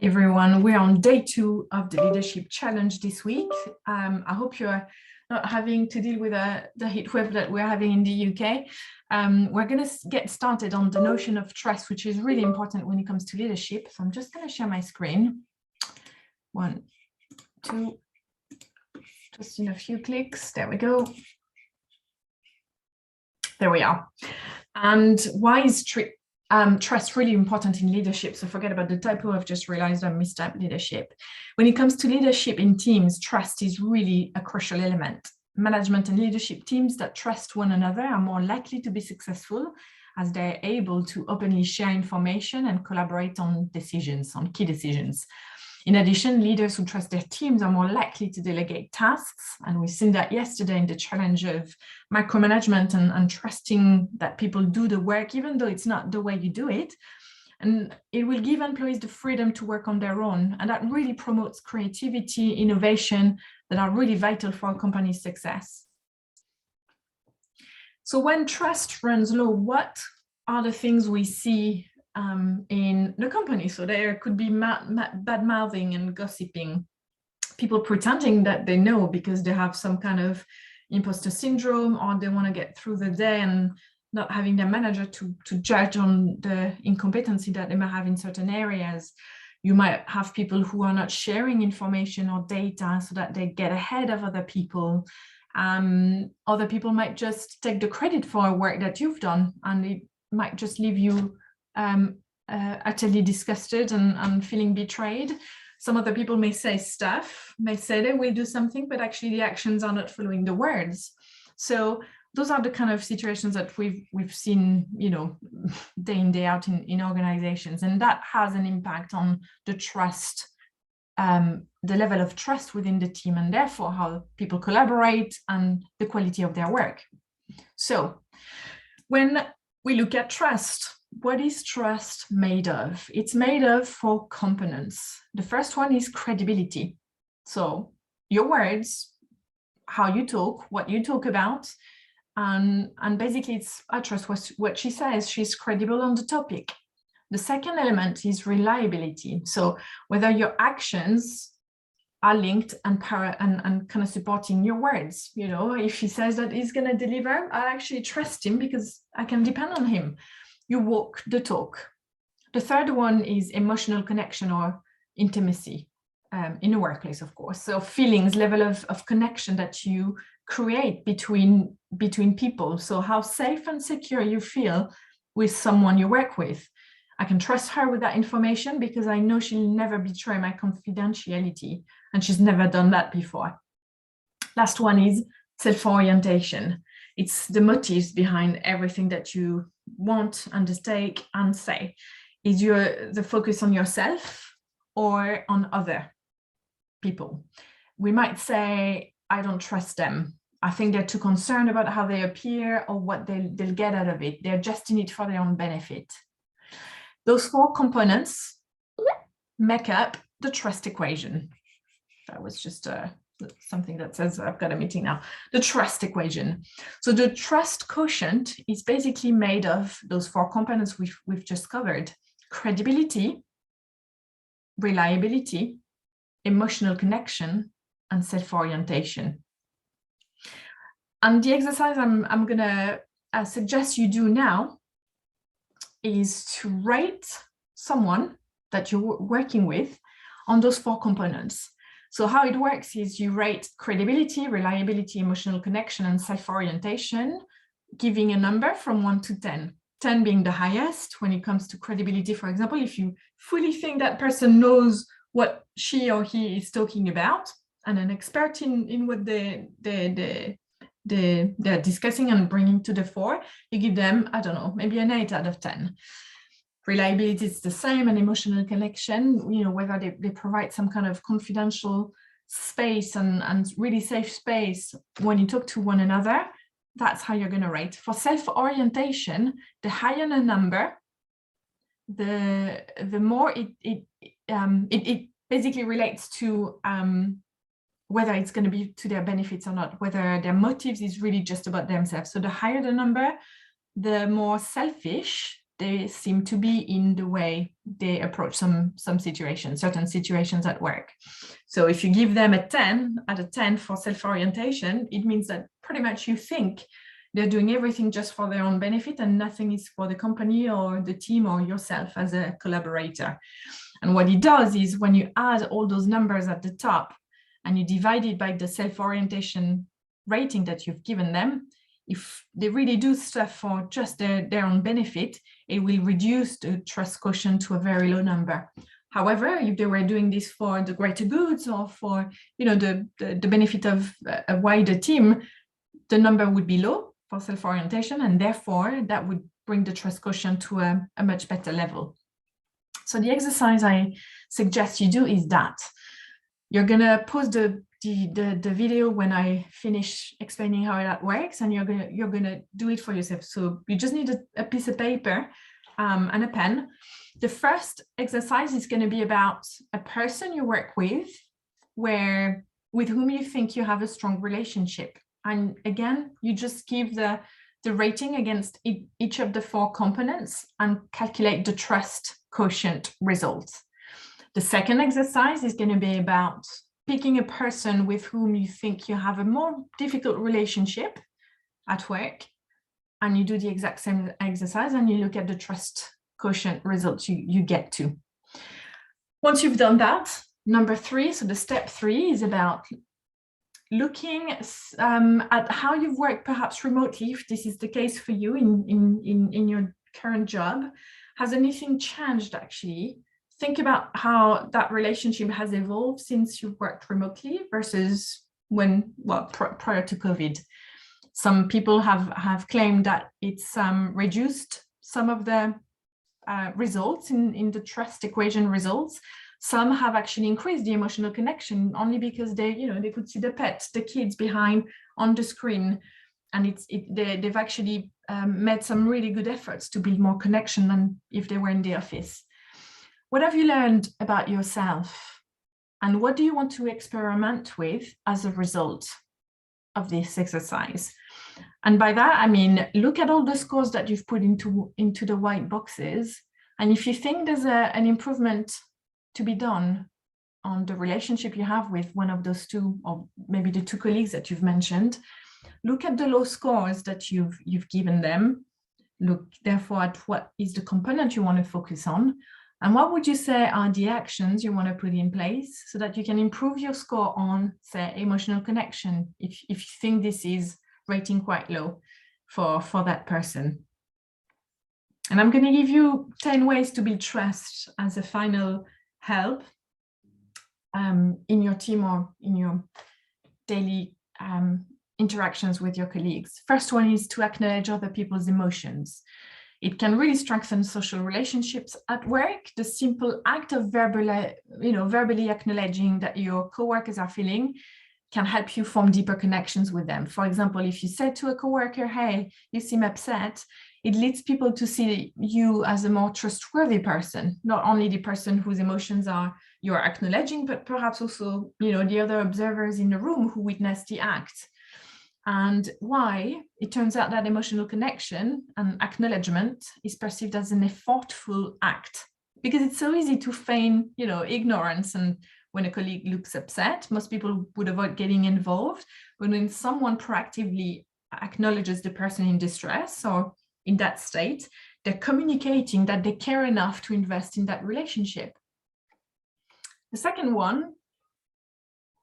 Everyone. We're on day 2 of the leadership challenge this week. I hope you're not having to deal with the heat wave that we're having in the UK. We're going to get started on the notion of trust, which is really important when it comes to leadership. So I'm just going to share my screen. 1, 2, just in a few clicks. There we go. There we are. And why is trust really important in leadership? So forget about the typo. I've just realized I mistyped leadership. When it comes to leadership in teams, trust is really a crucial element. Management and leadership teams that trust one another are more likely to be successful as they're able to openly share information and collaborate on decisions, on key decisions. In addition, leaders who trust their teams are more likely to delegate tasks. And we've seen that yesterday in the challenge of micromanagement and trusting that people do the work, even though it's not the way you do it. And it will give employees the freedom to work on their own. And that really promotes creativity, innovation that are really vital for a company's success. So when trust runs low, what are the things we see in the company? So there could be bad mouthing and gossiping, people pretending that they know because they have some kind of imposter syndrome, or they want to get through the day and not having their manager to judge on the incompetency that they might have in certain areas. You might have people who are not sharing information or data so that they get ahead of other people. Other people might just take the credit for work that you've done, and it might just leave you utterly disgusted and feeling betrayed. Some other people may say stuff, may say they will do something, but actually the actions are not following the words. So those are the kind of situations that we've seen, day in, day out in organizations, and that has an impact on the trust, the level of trust within the team, and therefore how people collaborate and the quality of their work. So when we look at trust, what is trust made of? It's made of 4 components. The first one is credibility. So your words, how you talk, what you talk about, and basically it's I trust what she says. She's credible on the topic. The second element is reliability. So whether your actions are linked and kind of supporting your words. If he says that he's going to deliver, I actually trust him because I can depend on him. You walk the talk. The third one is emotional connection or intimacy in a workplace, of course. So feelings, level of connection that you create between people. So how safe and secure you feel with someone you work with. I can trust her with that information because I know she'll never betray my confidentiality, and she's never done that before. Last one is self-orientation. It's the motives behind everything that you want, undertake, and say. Is the focus on yourself or on other people? We might say, I don't trust them. I think they're too concerned about how they appear or what they'll get out of it. They're just in it for their own benefit. Those 4 components make up the trust equation. That was just something that says I've got a meeting now. The trust equation. So the trust quotient is basically made of those 4 components we've just covered: credibility, reliability, emotional connection, and self-orientation. And the exercise I'm going to suggest you do now is to rate someone that you're working with on those 4 components. So how it works is you rate credibility, reliability, emotional connection, and self-orientation, giving a number from 1 to 10. 10 being the highest when it comes to credibility. For example, if you fully think that person knows what she or he is talking about and an expert in what they're discussing and bringing to the fore, you give them, I don't know, maybe an 8 out of 10. Reliability is the same, and emotional connection, whether they provide some kind of confidential space and really safe space when you talk to one another. That's how you're going to rate. For self-orientation, the higher the number, the more it basically relates to whether it's going to be to their benefits or not, whether their motives is really just about themselves. So the higher the number, the more selfish they seem to be in the way they approach some situations, certain situations at work. So if you give them a 10 out of 10 for self-orientation, it means that pretty much you think they're doing everything just for their own benefit and nothing is for the company or the team or yourself as a collaborator. And what it does is when you add all those numbers at the top and you divide it by the self-orientation rating that you've given them, if they really do stuff for just their own benefit, it will reduce the trust quotient to a very low number. However, if they were doing this for the greater goods or for the benefit of a wider team, the number would be low for self-orientation, and therefore that would bring the trust quotient to a much better level. So the exercise I suggest you do is that you're gonna pause the video when I finish explaining how that works, and you're gonna do it for yourself. So you just need a piece of paper and a pen. The first exercise is going to be about a person you work with, with whom you think you have a strong relationship. And again, you just give the rating against each of the 4 components and calculate the trust quotient results. The second exercise is going to be about picking a person with whom you think you have a more difficult relationship at work, and you do the exact same exercise and you look at the trust quotient results you get to. Once you've done that, number 3, so the step 3 is about looking at how you've worked perhaps remotely, if this is the case for you in your current job. Has anything changed actually? Think about how that relationship has evolved since you've worked remotely versus prior to COVID. Some people have claimed that it's reduced some of the results in the trust equation results. Some have actually increased the emotional connection only because they could see the pets, the kids behind on the screen, and they've actually made some really good efforts to build more connection than if they were in the office. What have you learned about yourself, and what do you want to experiment with as a result of this exercise? And by that, I mean, look at all the scores that you've put into the white boxes. And if you think there's an improvement to be done on the relationship you have with one of those 2, or maybe the 2 colleagues that you've mentioned, look at the low scores that you've given them. Look, therefore, at what is the component you want to focus on. And what would you say are the actions you want to put in place so that you can improve your score on, say, emotional connection, if you think this is rating quite low for that person. And I'm going to give you 10 ways to build trust as a final help in your team or in your daily interactions with your colleagues. First one is to acknowledge other people's emotions. It can really strengthen social relationships at work. The simple act of verbally acknowledging that your coworkers are feeling can help you form deeper connections with them. For example, if you say to a coworker, "Hey, you seem upset," it leads people to see you as a more trustworthy person, not only the person whose emotions you're acknowledging, but perhaps also, the other observers in the room who witnessed the act. And why? It turns out that emotional connection and acknowledgement is perceived as an effortful act, because it's so easy to feign, ignorance. And when a colleague looks upset, most people would avoid getting involved. But when someone proactively acknowledges the person in distress or in that state, they're communicating that they care enough to invest in that relationship. The second one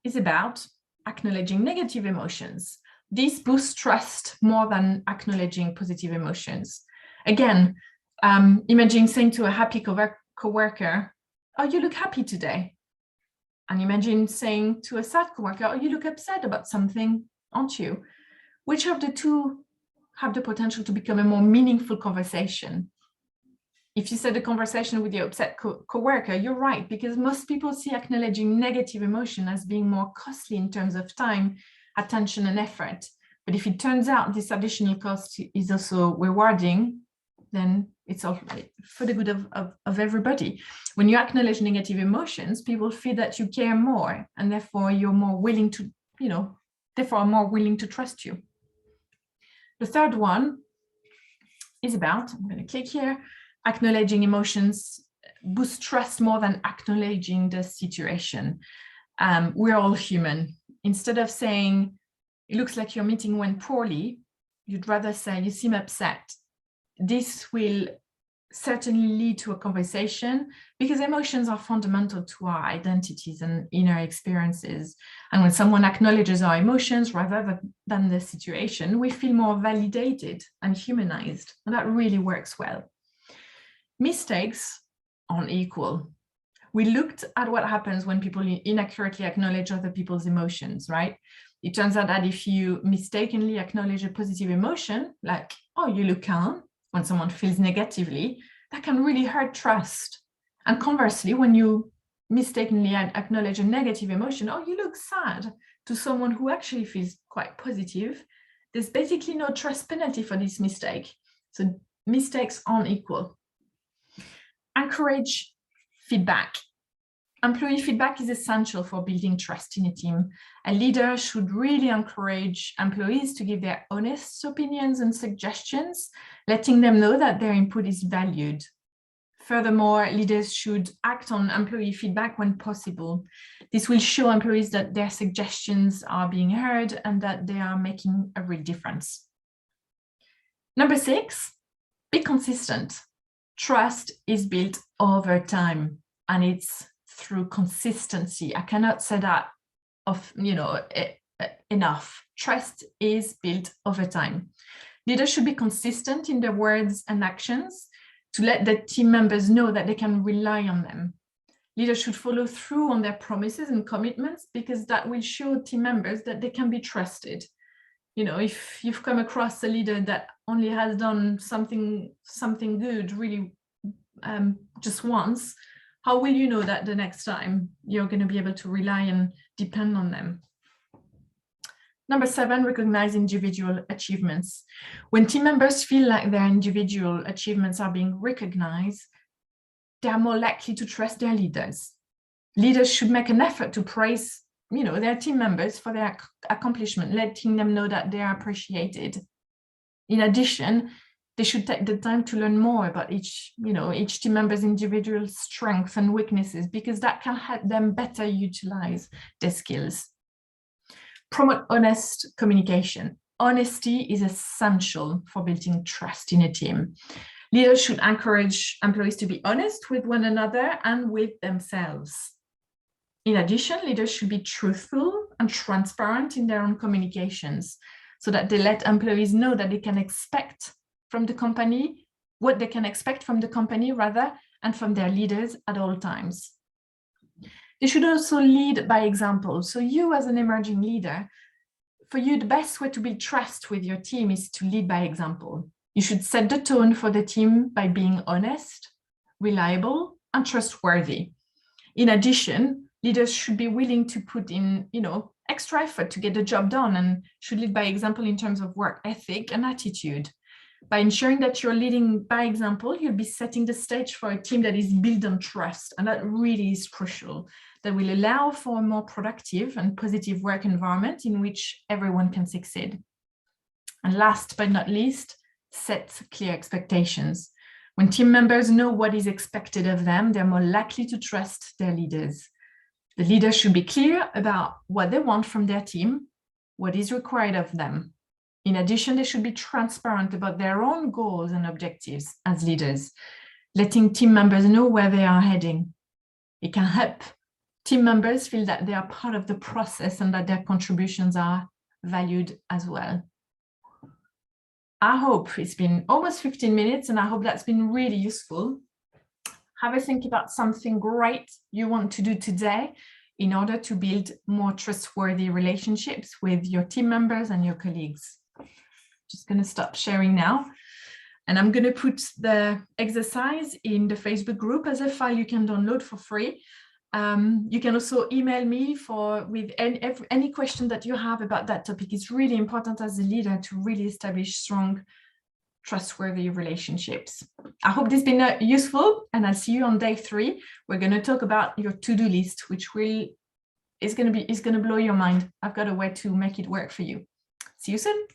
is about acknowledging negative emotions. This boosts trust more than acknowledging positive emotions. Again, imagine saying to a happy coworker, "Oh, you look happy today." And imagine saying to a sad coworker, "Oh, you look upset about something, aren't you?" Which of the 2 have the potential to become a more meaningful conversation? If you said a conversation with your upset coworker, you're right, because most people see acknowledging negative emotion as being more costly in terms of time, attention, and effort. But if it turns out this additional cost is also rewarding, then it's all for the good of everybody. When you acknowledge negative emotions, people feel that you care more, and therefore you're more willing to, therefore are more willing to trust you. The third one is about, I'm going to click here, Acknowledging emotions boosts trust more than acknowledging the situation. We're all human. Instead of saying, it looks like your meeting went poorly, you'd rather say, you seem upset. This will certainly lead to a conversation, because emotions are fundamental to our identities and inner experiences. And when someone acknowledges our emotions rather than the situation, we feel more validated and humanized. And that really works well. Mistakes aren't equal. We looked at what happens when people inaccurately acknowledge other people's emotions, right? It turns out that if you mistakenly acknowledge a positive emotion, like, oh, you look calm, when someone feels negatively, that can really hurt trust. And conversely, when you mistakenly acknowledge a negative emotion, oh, you look sad, to someone who actually feels quite positive, there's basically no trust penalty for this mistake. So mistakes aren't equal. Encourage feedback. Employee feedback is essential for building trust in a team. A leader should really encourage employees to give their honest opinions and suggestions, letting them know that their input is valued. Furthermore, leaders should act on employee feedback when possible. This will show employees that their suggestions are being heard and that they are making a real difference. Number 6, be consistent. Trust is built over time, and it's through consistency. I cannot say that enough. Trust is built over time. Leaders should be consistent in their words and actions to let the team members know that they can rely on them. Leaders should follow through on their promises and commitments, because that will show team members that they can be trusted. You know, if you've come across a leader that only has done something good really just once, how will you know that the next time you're going to be able to rely and depend on them? Number 7, recognize individual achievements. When team members feel like their individual achievements are being recognized, they are more likely to trust their leaders. Leaders should make an effort to praise, their team members for their accomplishment, letting them know that they are appreciated. In addition, they should take the time to learn more about each team member's individual strengths and weaknesses, because that can help them better utilize their skills. Promote honest communication. Honesty is essential for building trust in a team. Leaders should encourage employees to be honest with one another and with themselves. In addition, leaders should be truthful and transparent in their own communications, so that they let employees know that they can expect from the company, what they can expect from the company rather, and from their leaders at all times. They should also lead by example. So you, as an emerging leader, for you, the best way to build trust with your team is to lead by example. You should set the tone for the team by being honest, reliable, and trustworthy. In addition, leaders should be willing to put in, extra effort to get the job done, and should lead by example in terms of work ethic and attitude. By ensuring that you're leading by example, you'll be setting the stage for a team that is built on trust, and that really is crucial. That will allow for a more productive and positive work environment in which everyone can succeed. And last but not least, set clear expectations. When team members know what is expected of them, they're more likely to trust their leaders. The leaders should be clear about what they want from their team, what is required of them. In addition, they should be transparent about their own goals and objectives as leaders, letting team members know where they are heading. It can help team members feel that they are part of the process and that their contributions are valued as well. I hope it's been almost 15 minutes, and I hope that's been really useful. Have a think about something great you want to do today in order to build more trustworthy relationships with your team members and your colleagues. Just going to stop sharing now. And I'm going to put the exercise in the Facebook group as a file you can download for free. You can also email me with any question that you have about that topic. It's really important as a leader to really establish strong, trustworthy relationships. I hope this has been useful, and I'll see you on day 3. We're going to talk about your to-do list, which is going to blow your mind. I've got a way to make it work for you. See you soon.